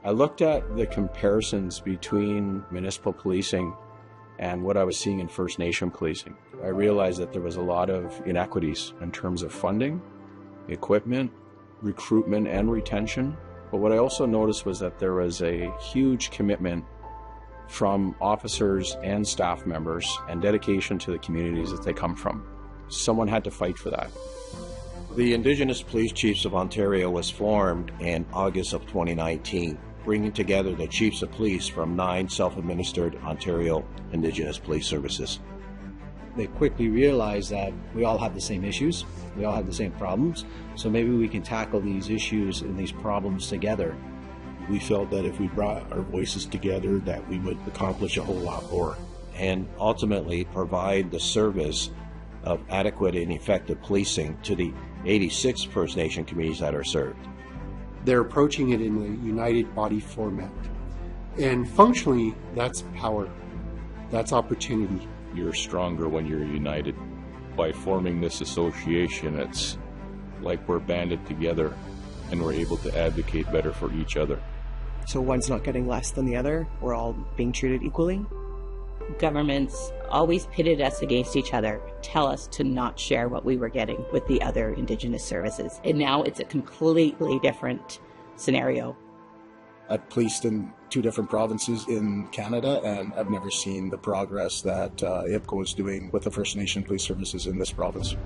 I looked at the comparisons between municipal policing and what I was seeing in First Nation policing. I realized that there was a lot of inequities in terms of funding, equipment, recruitment, and retention. But what I also noticed was that there was a huge commitment from officers and staff members and dedication to the communities that they come from. Someone had to fight for that. The Indigenous Police Chiefs of Ontario was formed in August of 2019, bringing together the chiefs of police from 9 self-administered Ontario Indigenous police services. They quickly realized that we all have the same issues, we all have the same problems, so maybe we can tackle these issues and these problems together. We felt that if we brought our voices together, that we would accomplish a whole lot more. And ultimately provide the service of adequate and effective policing to the 86 First Nation communities that are served. They're approaching it in a united body format. And functionally, that's power. That's opportunity. You're stronger when you're united. By forming this association, it's like we're banded together and we're able to advocate better for each other. So one's not getting less than the other. We're all being treated equally. Governments always pitted us against each other, tell us to not share what we were getting with the other Indigenous services. And now it's a completely different scenario. I've policed in 2 different provinces in Canada, and I've never seen the progress that IPCO is doing with the First Nation police services in this province.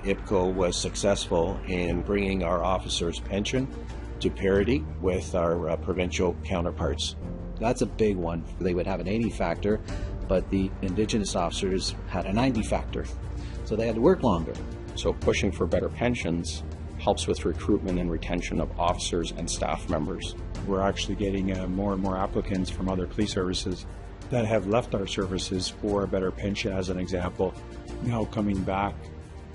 IPCO was successful in bringing our officers' pension to parity with our provincial counterparts. That's a big one. They would have an 80 factor, but the Indigenous officers had a 90 factor, so they had to work longer. So pushing for better pensions helps with recruitment and retention of officers and staff members. We're actually getting more and more applicants from other police services that have left our services for a better pension, as an example, now coming back.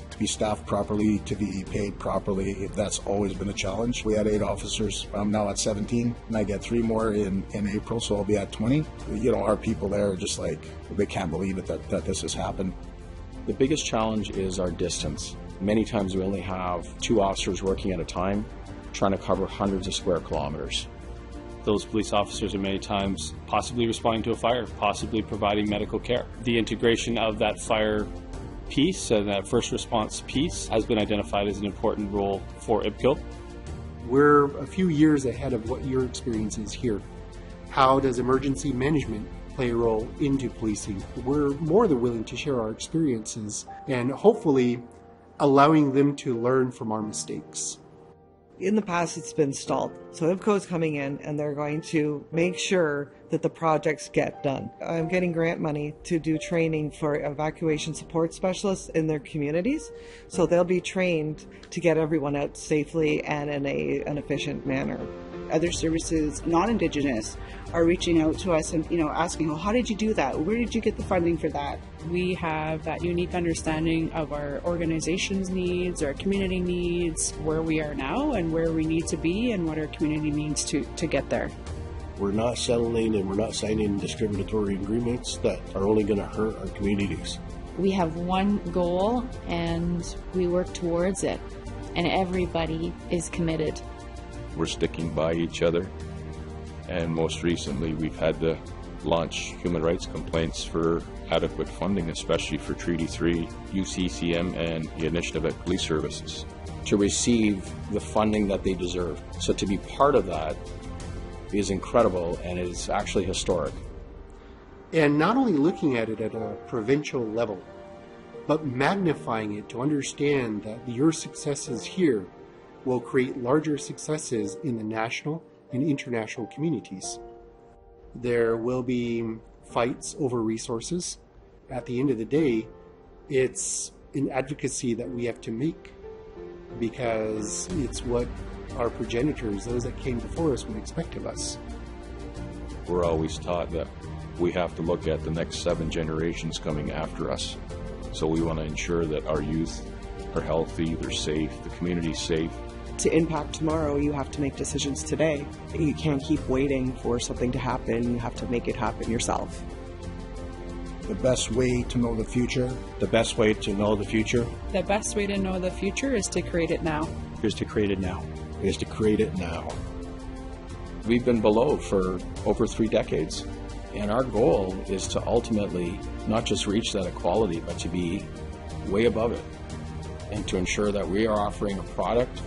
To be staffed properly, to be paid properly, that's always been a challenge. We had 8 officers. I'm now at 17, and I get 3 more in April, so I'll be at 20. You know, our people there are just like, they can't believe it that this has happened. The biggest challenge is our distance. Many times we only have 2 officers working at a time, trying to cover hundreds of square kilometers. Those police officers are many times possibly responding to a fire, possibly providing medical care. The integration of that fire piece and that first response piece has been identified as an important role for IPCO. We're a few years ahead of what your experience is here. How does emergency management play a role into policing? We're more than willing to share our experiences and hopefully allowing them to learn from our mistakes. In the past, it's been stalled. So IPCO is coming in and they're going to make sure that the projects get done. I'm getting grant money to do training for evacuation support specialists in their communities. So they'll be trained to get everyone out safely and in an efficient manner. Other services, non-Indigenous, are reaching out to us and asking, well, how did you do that? Where did you get the funding for that? We have that unique understanding of our organization's needs, our community needs, where we are now and where we need to be and what our community needs to get there. We're not settling and we're not signing discriminatory agreements that are only going to hurt our communities. We have one goal and we work towards it, and everybody is committed. We're sticking by each other, and most recently we've had to launch human rights complaints for adequate funding, especially for Treaty 3, UCCM, and the Initiative at Police Services. To receive the funding that they deserve. So to be part of that is incredible and is actually historic. And not only looking at it at a provincial level, but magnifying it to understand that your successes here will create larger successes in the national and international communities. There will be fights over resources. At the end of the day, it's an advocacy that we have to make because it's what our progenitors, those that came before us, would expect of us. We're always taught that we have to look at the next 7 generations coming after us. So we want to ensure that our youth are healthy, they're safe, the community's safe. To impact tomorrow, you have to make decisions today. You can't keep waiting for something to happen. You have to make it happen yourself. The best way to know the future. The best way to know the future. The best way to know the future is to create it now. Is to create it now. Is to create it now. We've been below for over 3 decades. And our goal is to ultimately not just reach that equality, but to be way above it, and to ensure that we are offering a product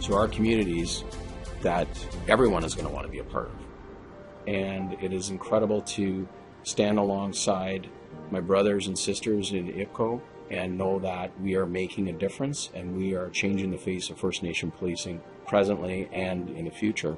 to our communities that everyone is going to want to be a part of. And it is incredible to stand alongside my brothers and sisters in IPCO and know that we are making a difference and we are changing the face of First Nation policing presently and in the future.